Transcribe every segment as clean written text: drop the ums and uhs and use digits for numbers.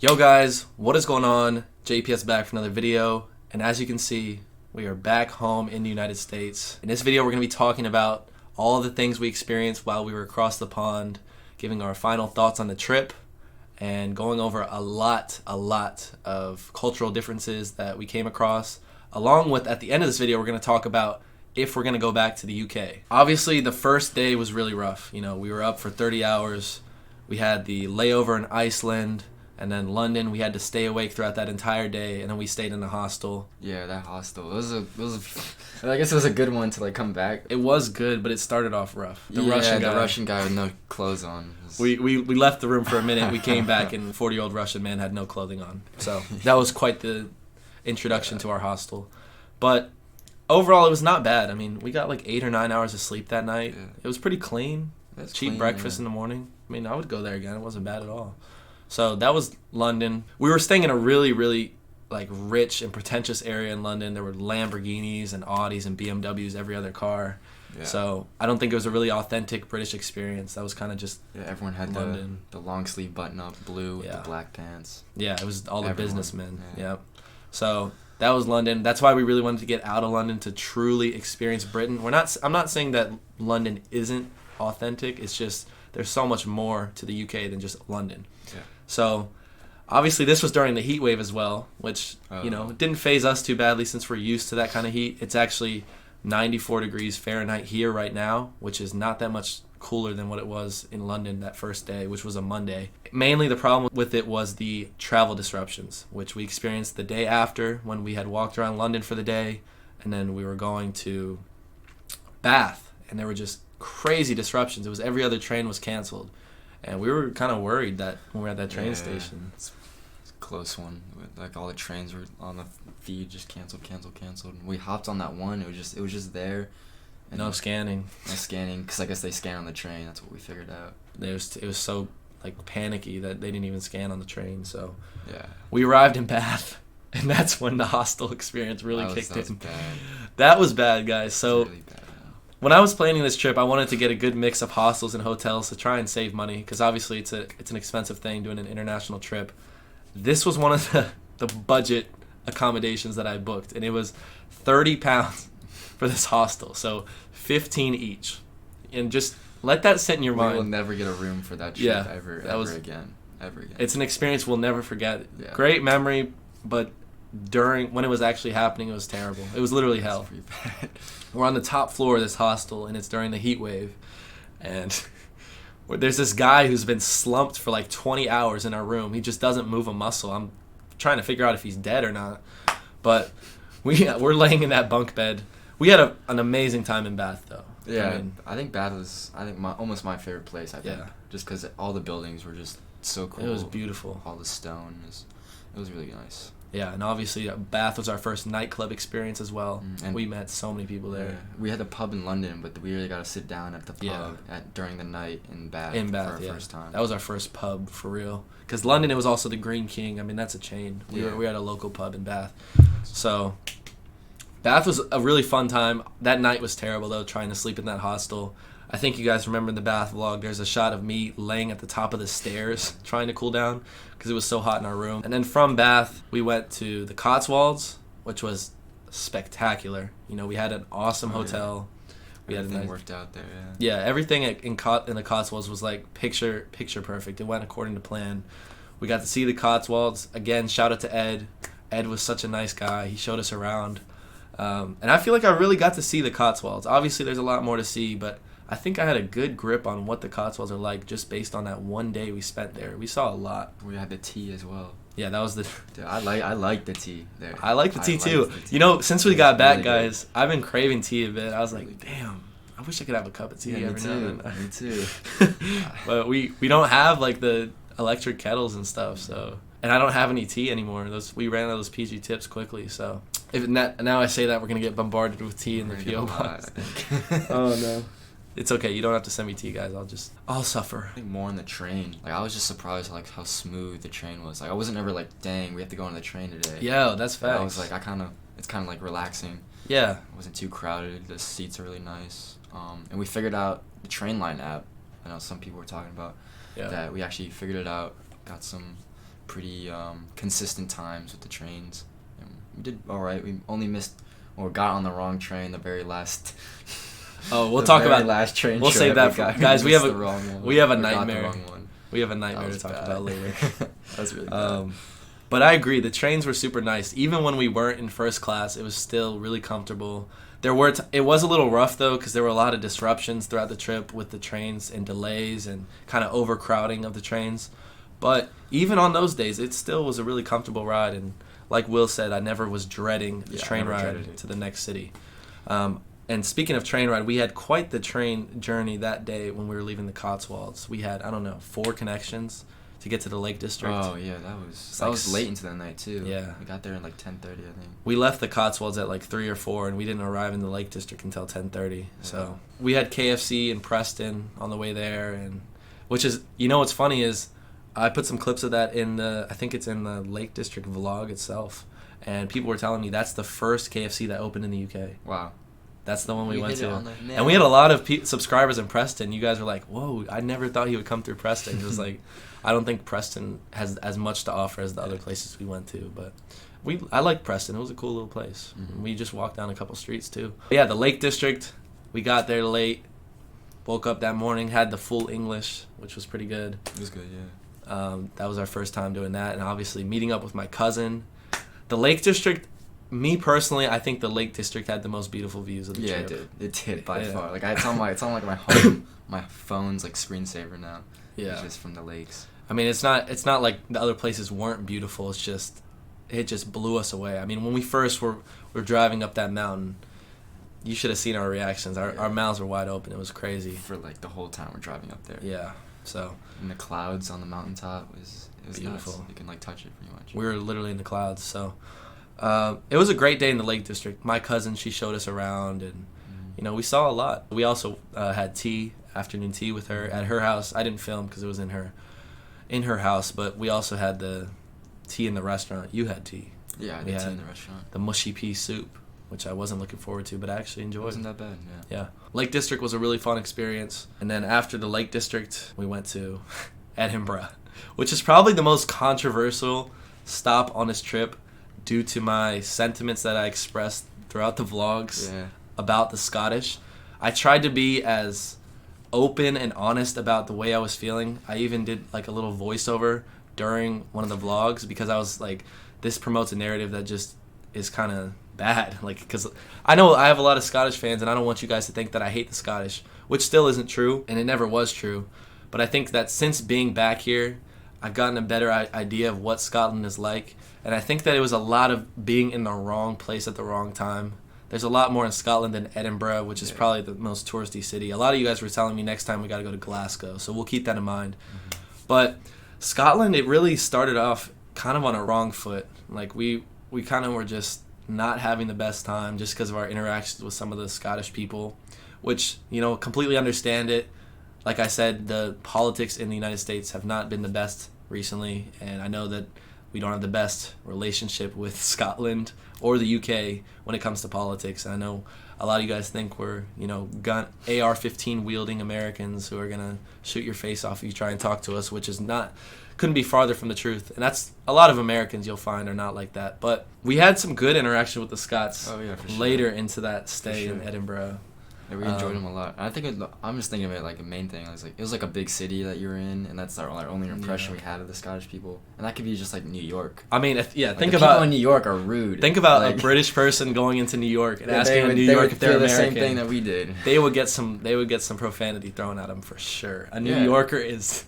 Yo guys, what is going on? JPS back for another video, and as you can see, we are back home in the United States. In this video, we're going to be talking about all the things we experienced while we were across the pond, giving our final thoughts on the trip, and going over a lot of cultural differences that we came across, along with, at the end of this video, we're going to talk about if we're going to go back to the UK. Obviously, the first day was really rough. You know, we were up for 30 hours. We had the layover in Iceland. And then London, we had to stay awake throughout that entire day, and then we stayed in the hostel. Yeah, that hostel. I guess it was a good one to come back. It was good, but it started off rough. The Russian guy with no clothes on. We left the room for a minute. We came back, and 40-year-old Russian man had no clothing on. So that was quite the introduction to our hostel. But overall, it was not bad. I mean, we got like 8 or 9 hours of sleep that night. Yeah. It was pretty clean. That's cheap clean, breakfast yeah. in the morning. I mean, I would go there again. It wasn't bad at all. So that was London. We were staying in a really rich and pretentious area in London. There were Lamborghinis and Audis and BMWs, every other car. Yeah. So I don't think it was a really authentic British experience. That was kind of just everyone had London. The long sleeve button up blue with the black pants. Yeah, it was all the businessmen. Yeah. Yep. So that was London. That's why we really wanted to get out of London to truly experience Britain. I'm not saying that London isn't authentic. It's just there's so much more to the UK than just London. Yeah. So, obviously, this was during the heat wave as well, which, didn't faze us too badly since we're used to that kind of heat. It's actually 94 degrees Fahrenheit here right now, which is not that much cooler than what it was in London that first day, which was a Monday. Mainly the problem with it was the travel disruptions, which we experienced the day after when we had walked around London for the day, and then we were going to Bath, and there were just crazy disruptions. It was every other train was canceled. And we were kind of worried that when we were at that train station. It's a close one. Like all the trains were on the feed, just canceled. We hopped on that one. It was just there. And no scanning. No scanning, because I guess they scan on the train. That's what we figured out. It was so panicky that they didn't even scan on the train. So yeah, we arrived in Bath, and that's when the hostel experience really kicked in. Bad. That was bad, guys. So. Really bad. When I was planning this trip, I wanted to get a good mix of hostels and hotels to try and save money, because obviously it's an expensive thing doing an international trip. This was one of the budget accommodations that I booked, and it was £30 for this hostel, so 15 each. And just let that sit in your mind. We will never get a room for that trip ever again. It's an experience we'll never forget. Yeah. Great memory, but when it was actually happening, it was terrible. It was literally hell. Pretty bad. We're on the top floor of this hostel, and it's during the heat wave, and there's this guy who's been slumped for 20 hours in our room. He just doesn't move a muscle. I'm trying to figure out if he's dead or not, but we're laying in that bunk bed. We had an amazing time in Bath, though. Yeah, I think Bath was almost my favorite place. I think, just because all the buildings were just so cool. It was beautiful. All the stone, it was really nice. Yeah, and obviously Bath was our first nightclub experience as well. And we met so many people there. Yeah. We had a pub in London, but we really got to sit down at the pub during the night in Bath for our first time. That was our first pub for real. Because London, it was also the Green King. I mean, that's a chain. We were at a local pub in Bath. So Bath was a really fun time. That night was terrible, though, trying to sleep in that hostel. I think you guys remember in the Bath vlog, there's a shot of me laying at the top of the stairs trying to cool down because it was so hot in our room. And then from Bath, we went to the Cotswolds, which was spectacular. We had an awesome hotel. We had everything worked out there, Yeah, everything in the Cotswolds was picture perfect. It went according to plan. We got to see the Cotswolds. Again, shout out to Ed. Ed was such a nice guy. He showed us around. And I feel like I really got to see the Cotswolds. Obviously, there's a lot more to see, but I think I had a good grip on what the Cotswolds are like just based on that one day we spent there. We saw a lot. We had the tea as well. Yeah, that was the... Dude, I like the tea there. I like the tea too. Since we got back, guys, I've been craving tea a bit. I was like, damn, I wish I could have a cup of tea every now and then. Me too. But we don't have the electric kettles and stuff, so... And I don't have any tea anymore. We ran out of those PG tips quickly, so... Now I say that, we're going to get bombarded with tea in the P.O. box. Oh, no. It's okay. You don't have to send me tea, guys. I'll suffer. I think more on the train. I was just surprised how smooth the train was. I wasn't ever dang, we have to go on the train today. Yeah, that's facts. I was it's kind of relaxing. Yeah. It wasn't too crowded. The seats are really nice. And we figured out the Trainline app. I know some people were talking about that. We actually figured it out. Got some pretty consistent times with the trains. And we did all right. We only missed or got on the wrong train the very last. Oh, we'll talk about last train. We'll save that for guys. We have a nightmare. We have a nightmare to talk about later. That's really bad. But I agree. The trains were super nice. Even when we weren't in first class, it was still really comfortable. It was a little rough though, because there were a lot of disruptions throughout the trip with the trains and delays and kind of overcrowding of the trains. But even on those days, it still was a really comfortable ride. And like Will said, I never was dreading the train ride to the next city. And speaking of train ride, we had quite the train journey that day when we were leaving the Cotswolds. We had, 4 connections to get to the Lake District. Oh, yeah, that was late into the night, too. Yeah. We got there at 10:30, I think. We left the Cotswolds at 3 or 4, and we didn't arrive in the Lake District until 10:30. Yeah. So we had KFC in Preston on the way there, and which is, what's funny is I put some clips of that I think it's in the Lake District vlog itself, and people were telling me that's the first KFC that opened in the UK. Wow. That's the one we went to. And we had a lot of subscribers in Preston. You guys were like, whoa, I never thought he would come through Preston. It was like, I don't think Preston has as much to offer as the other places we went to. But I liked Preston. It was a cool little place. Mm-hmm. We just walked down a couple streets, too. But yeah, the Lake District, we got there late. Woke up that morning, had the full English, which was pretty good. It was good, yeah. That was our first time doing that. And obviously meeting up with my cousin. The Lake District... Me personally, I think the Lake District had the most beautiful views of the trip. Yeah, it did by far. It's on my phone's screensaver now. Yeah, it's just from the lakes. I mean, it's not like the other places weren't beautiful. It just blew us away. I mean, when we first were driving up that mountain, you should have seen our reactions. Our mouths were wide open. It was crazy for the whole time we're driving up there. Yeah, so and the clouds on the mountaintop was beautiful. Nuts. You can touch it pretty much. We were literally in the clouds, so. It was a great day in the Lake District. My cousin, she showed us around, and we saw a lot. We also had afternoon tea with her at her house. I didn't film because it was in her house, but we also had the tea in the restaurant. You had tea. Yeah, I had tea in the restaurant. The mushy pea soup, which I wasn't looking forward to, but I actually enjoyed. It wasn't that bad, yeah. Yeah. Lake District was a really fun experience. And then after the Lake District, we went to Edinburgh, which is probably the most controversial stop on this trip, due to my sentiments that I expressed throughout the vlogs about the Scottish. I tried to be as open and honest about the way I was feeling. I even did a little voiceover during one of the vlogs because I was like, this promotes a narrative that just is kind of bad. Because I know I have a lot of Scottish fans and I don't want you guys to think that I hate the Scottish, which still isn't true, and it never was true. But I think that since being back here, I've gotten a better idea of what Scotland is like. And I think that it was a lot of being in the wrong place at the wrong time. There's a lot more in Scotland than Edinburgh, which is probably the most touristy city. A lot of you guys were telling me next time we got to go to Glasgow, so we'll keep that in mind. Mm-hmm. But Scotland, it really started off kind of on a wrong foot. We kind of were just not having the best time just because of our interactions with some of the Scottish people, which, completely understand it. Like I said, the politics in the United States have not been the best recently, and I know that we don't have the best relationship with Scotland or the UK when it comes to politics. And I know a lot of you guys think we're, AR-15 wielding Americans who are going to shoot your face off if you try and talk to us, which is couldn't be farther from the truth. And that's a lot of Americans you'll find are not like that. But we had some good interaction with the Scots later into that stay in Edinburgh. Yeah, we enjoyed them a lot. I think I'm just thinking of it a main thing. It was a big city that you were in, and that's our only impression we had of the Scottish people. And that could be just New York. I mean, think about people in New York are rude. Think about a British person going into New York and asking in New York if they're American. The same thing that we did. They would get some profanity thrown at them for sure. A New Yorker is.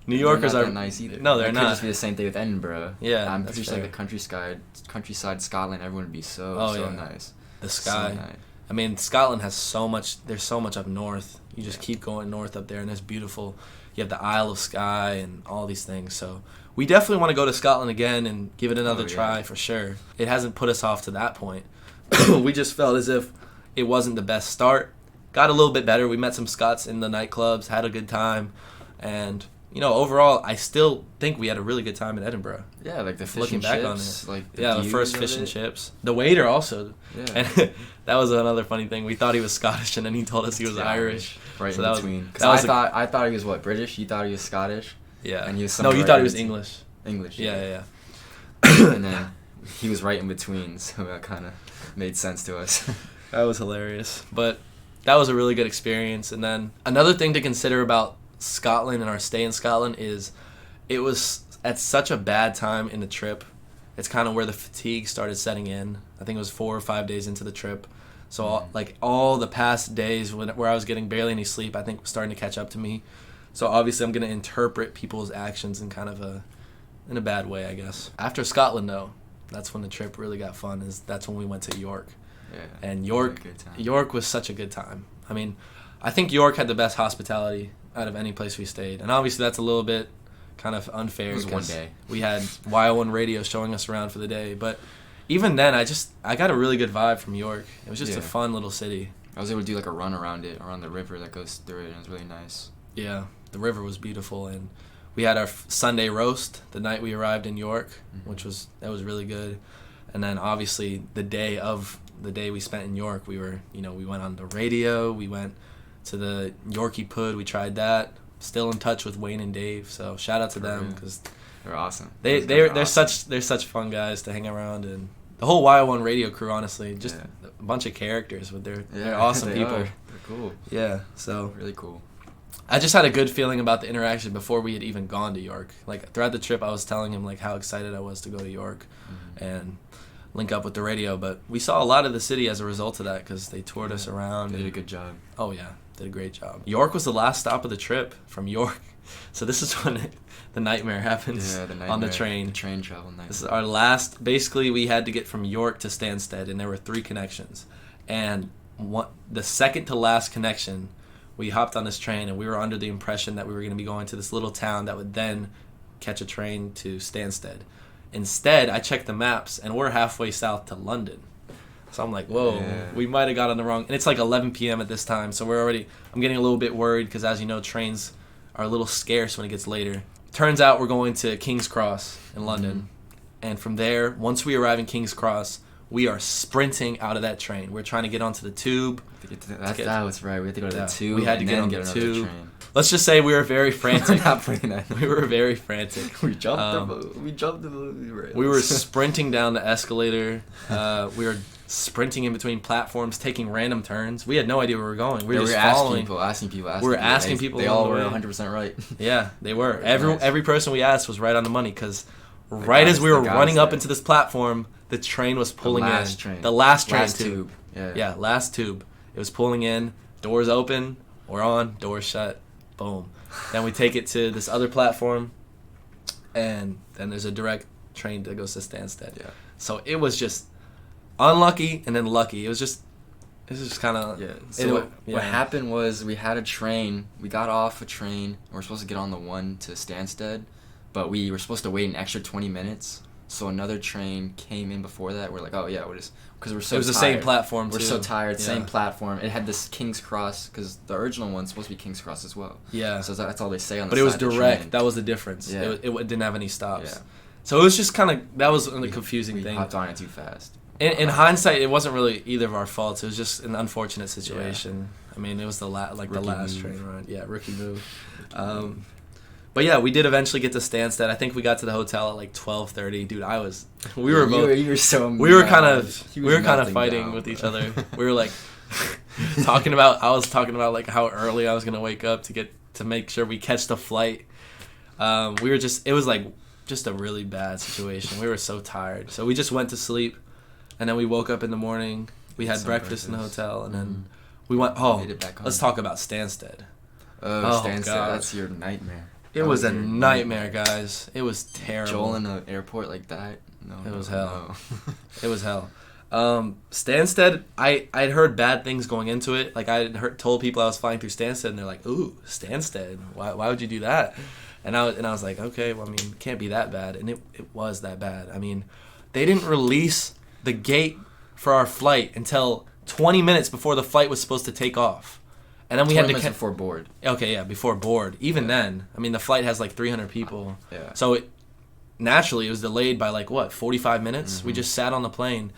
New Yorkers are not that nice either. No, they're not. It could just be the same thing with Edinburgh. Yeah, I'm pretty sure countryside Scotland, everyone would be so nice. The sky. So nice. I mean, Scotland has so much. There's so much up north. You just keep going north up there, and it's beautiful. You have the Isle of Skye and all these things. So we definitely want to go to Scotland again and give it another try for sure. It hasn't put us off to that point. We just felt as if it wasn't the best start. Got a little bit better. We met some Scots in the nightclubs, had a good time, and overall, I still think we had a really good time in Edinburgh. Yeah, the fish looking and back chips, on it. The first fish and chips. The waiter also. Yeah. And that was another funny thing. We thought he was Scottish, and then he told us he was Irish. Right in between. Because I thought he was British. You thought he was Scottish. Yeah. And he was you thought he was English. English. Yeah. And then he was right in between, so that kind of made sense to us. That was hilarious. But that was a really good experience. And then another thing to consider about Scotland and our stay in Scotland is it was at such a bad time in the trip. It's kind of where the fatigue started setting in. I think it was 4 or 5 days into the trip. So all the past days where I was getting barely any sleep, I think was starting to catch up to me. So obviously I'm going to interpret people's actions in kind of in a bad way, I guess. After Scotland, though, that's when the trip really got fun. That's when we went to York. Yeah. And York was such a good time. I mean, I think York had the best hospitality out of any place we stayed. And obviously that's a little bit kind of unfair. It was one day. We had Y1 Radio showing us around for the day. But even then, I got a really good vibe from York. It was just a fun little city. I was able to do like a run around the river that goes through it, and it was really nice. Yeah, the river was beautiful, and we had our Sunday roast the night we arrived in York, which was really good. And then obviously the day we spent in York, we went on the radio, we went to the Yorkie Pud, we tried that. Still in touch with Wayne and Dave, so shout out to them because they're awesome. They're such fun guys to hang around, and the whole Y1 Radio crew, honestly, just a bunch of characters, but they're awesome people. They're cool. Yeah, so really cool. I just had a good feeling about the interaction before we had even gone to York. Like throughout the trip, I was telling him like how excited I was to go to York and link up with the radio. But we saw a lot of the city as a result of that because they toured us around. They did a good job. Oh yeah, did a great job. York was the last stop of the trip from York, so this is when the nightmare happens on the train. The train travel nightmare. This is our last. Basically, we had to get from York to Stansted, and there were 3 connections, and the second to last connection. We hopped on this train, and we were under the impression that we were going to be going to this little town that would then catch a train to Stansted. Instead, I checked the maps, and we're halfway south to London. So I'm like, whoa, we might have got on the wrong... And it's like 11 p.m. at this time, so I'm getting a little bit worried because, as you know, trains are a little scarce when it gets later. Turns out we're going to King's Cross in London. And from there, once we arrive in King's Cross, we are sprinting out of that train. We're trying to get onto the tube. That was right. We had to go to the tube. We had to get on the tube. Train. Let's just say we were very frantic. Not putting that. We were very frantic. We jumped the rails. We were sprinting down the escalator. We were sprinting in between platforms, taking random turns. We had no idea where we were going. We were just following. Asking people. We were asking people. They all were 100% right. Yeah, they were. Every person we asked was right on the money because right as we were running up into this platform, the train was pulling in. The last train. Last tube. Yeah, last tube. It was pulling in. Doors open. We're on. Doors shut. Boom. Then we take it to this other platform, and then there's a direct train that goes to Stansted. Yeah. So it was just unlucky and then lucky. It was just kind of... Yeah. So what happened was we had a train. We got off a train. We were supposed to get on the one to Stansted, but we were supposed to wait an extra 20 minutes. So another train came in before that. We're like, oh yeah, we're just... Because we're so tired. It was the same platform, too. We're so tired. Same platform. It had this King's Cross, because the original one's supposed to be King's Cross as well. Yeah. So that's all they say on the side. But it was direct. Train. That was the difference. Yeah. It didn't have any stops. Yeah. So it was just kind of... That was a confusing thing. We hopped on it too fast. In hindsight, it wasn't really either of our faults. It was just an unfortunate situation. Yeah. I mean, it was the last train run. Yeah, rookie move. But yeah, we did eventually get to Stansted. I think we got to the hotel at like 12:30. Dude, we were both. You were so. We were kind of fighting with each other. We were like talking about. I was talking about like how early I was gonna wake up to make sure we catch the flight. We were just. It was like just a really bad situation. We were so tired, so we just went to sleep, and then we woke up in the morning. We had breakfast in the hotel, and then we went. Oh, let's talk about Stansted. Oh, Stansted. God. That's your nightmare. It was a nightmare, guys. It was terrible. Joel in an airport like that? No. It was hell. It was hell. Stansted, I'd heard bad things going into it. Like, I had told people I was flying through Stansted, and they're like, ooh, Stansted. Why would you do that? And I was like, okay, well, I mean, it can't be that bad. And it was that bad. I mean, they didn't release the gate for our flight until 20 minutes before the flight was supposed to take off. And then we had to before board. Okay, yeah, before board. Even then, I mean, the flight has like 300 people. Yeah. So naturally, it was delayed by like 45 minutes. We just sat on the plane,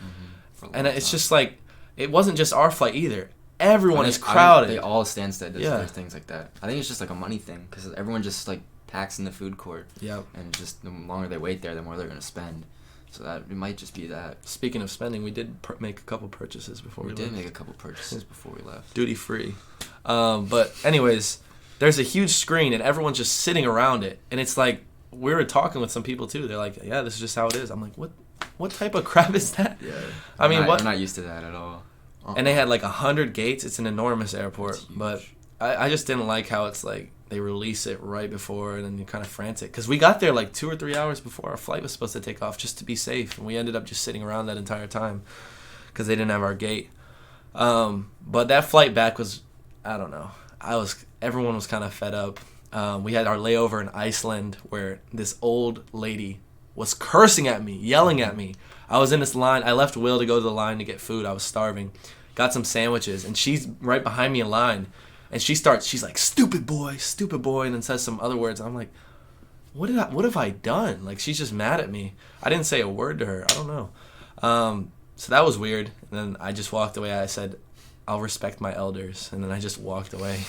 and it's just like it wasn't just our flight either. Everyone is crowded. They all Stansted does things like that. I think it's just like a money thing because everyone just like packs in the food court. Yep. And just the longer they wait there, the more they're going to spend. So that it might just be that. Speaking of spending, we did make a couple purchases before we left. We did make a couple purchases before we left. Duty free. But anyways, there's a huge screen and everyone's just sitting around it. And it's like, we were talking with some people too. They're like, yeah, this is just how it is. I'm like, what type of crap is that? Yeah. I'm not used to that at all. And they had like 100 gates. It's an enormous airport. But I just didn't like how it's like they release it right before and then you're kind of frantic. Because we got there like 2 or 3 hours before our flight was supposed to take off just to be safe. And we ended up just sitting around that entire time because they didn't have our gate. But that flight back was, I don't know. Everyone was kind of fed up. We had our layover in Iceland where this old lady was cursing at me, yelling at me. I was in this line. I left Will to go to the line to get food. I was starving. Got some sandwiches. And she's right behind me in line. And she's like, stupid boy, and then says some other words. I'm like, what have I done? Like, she's just mad at me. I didn't say a word to her. I don't know. So that was weird. And then I just walked away. I said, I'll respect my elders. And then I just walked away.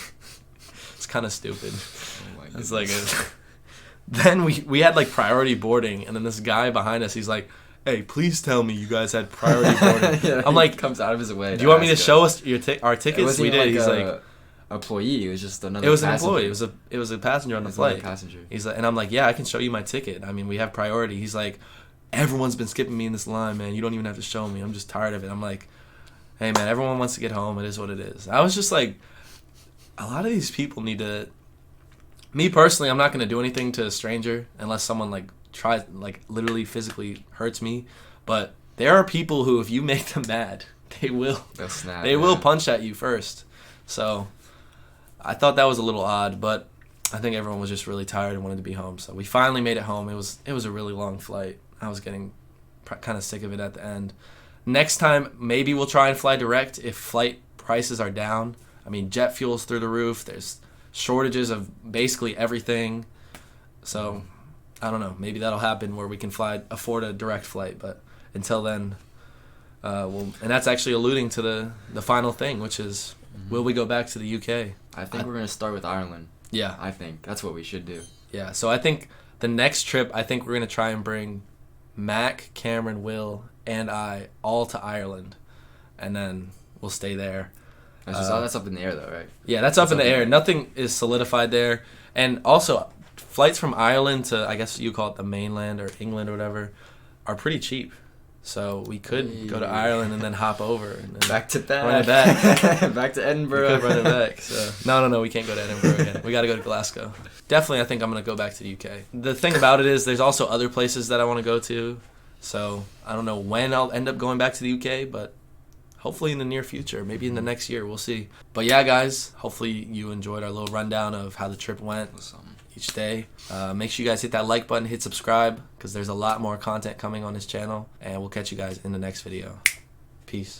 It's kind of stupid. Oh my It's like, then we had like priority boarding. And then this guy behind us, he's like, hey, please tell me you guys had priority boarding. Yeah, I'm like, comes out of his way. Do you want me to show us our tickets? We did. Like he's like, employee. It was just another. It was passenger. an employee. It was a passenger on the flight. Passenger. He's like, and I'm like, yeah, I can show you my ticket. I mean, we have priority. He's like, everyone's been skipping me in this line, man. You don't even have to show me. I'm just tired of it. I'm like, hey, man, everyone wants to get home. It is what it is. I was just like, a lot of these people need to. Me personally, I'm not gonna do anything to a stranger unless someone like tries, like literally physically hurts me. But there are people who, if you make them mad, they will. They'll snap. They will punch at you first. So I thought that was a little odd, but I think everyone was just really tired and wanted to be home. So we finally made it home. It was a really long flight. I was getting kind of sick of it at the end. Next time, maybe we'll try and fly direct if flight prices are down. I mean, jet fuel's through the roof. There's shortages of basically everything. So I don't know. Maybe that'll happen where we can afford a direct flight. But until then, and that's actually alluding to the final thing, which is, will we go back to the UK? I think we're going to start with Ireland. Yeah. I think that's what we should do. Yeah. So I think the next trip, I think we're going to try and bring Mac, Cameron, Will, and I all to Ireland. And then we'll stay there. That's up in the air, though, right? Yeah, that's up in the air. Nothing is solidified there. And also, flights from Ireland to, I guess you call it the mainland or England or whatever, are pretty cheap. So we could go to Ireland and then hop over. And then back to that. Run it back. Back to Edinburgh. We could run it back. So. No, we can't go to Edinburgh again. We got to go to Glasgow. Definitely, I think I'm going to go back to the UK. The thing about it is there's also other places that I want to go to. So I don't know when I'll end up going back to the UK, but hopefully in the near future. Maybe in the next year. We'll see. But yeah, guys, hopefully you enjoyed our little rundown of how the trip went each day. Make sure you guys hit that like button, hit subscribe, because there's a lot more content coming on this channel. And we'll catch you guys in the next video. Peace.